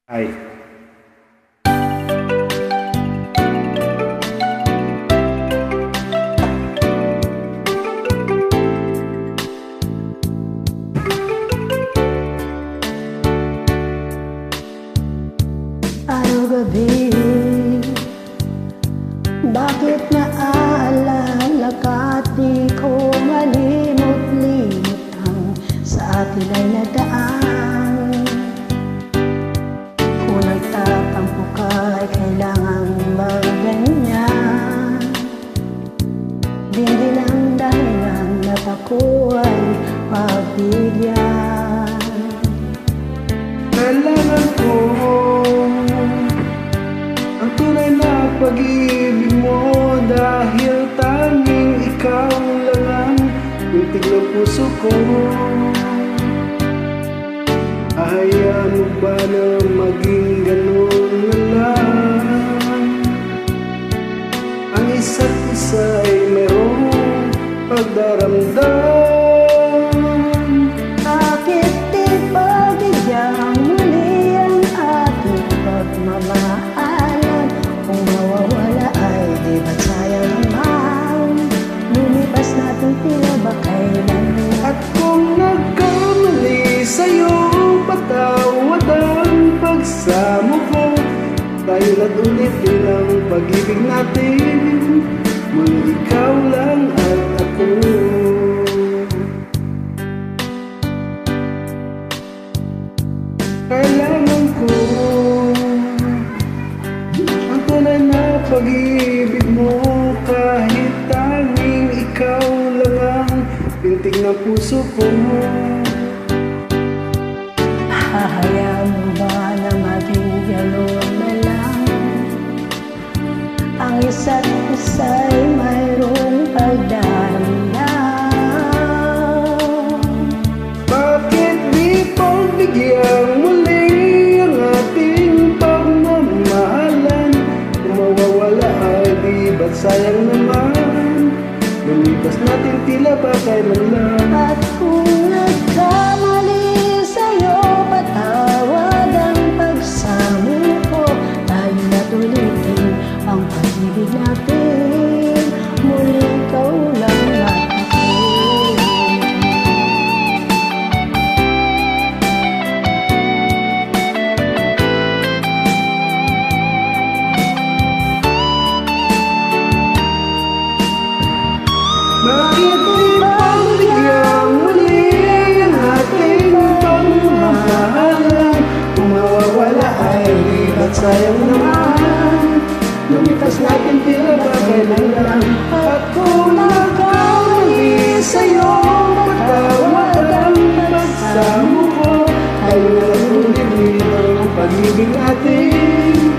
Ay. Araw-gabi, bakit naaalala ka at di ko malimot-limot ang sa atin ay nadaan. Kung nagtatampo ka ay kailangan magganyan. Din ang dahilan at ako ay pagbigyan. Kailangan ko ang tunay na pag-ibig mo, dahil tanging ikaw lang ang pintig ng puso ko. Hayaan mo ba na maging ganun na lang? Ang isa't isa ay mayroong pagdaramdam. Bakit di pabigyang muli ang ating pagmamahalan? Kung mawawala ay di ba sayang naman? Lumipas natin tila ba kailan? At kung nagkamali sa'yo, patawad ang pagsamo ko. Tayo na't ulitin ang pag-ibig natin, muli ikaw lang at ako. Kailangan ko ang tunay na pag-ibig mo, kahit tanging ikaw lang ang pintig ng puso ko. Hahayaan mo ba na maging gano'n na lang? Ang isa't isa'y mayroong pagdaramdam. Bakit di pagbigyan muli ang ating pagmamahalan? Kung mawawala ay di ba't sayang naman? Lumipas natin tila ba kailan lang? At kung nagkamali sa'yo, patawad ang pagsamo ko. Tayo na't ulitin ang pag-ibig natin, muli ikaw lang at ako. Bakit di pagbigyan muli ang ating pagmamahalan? Kung mawawala ay di ba't sayang naman? Lumipas natin tila ba kailan lang? At kung nagkamali sa'yo, patawad ang pagsamo ko. Tayo na ulit ang pag-ibig natin,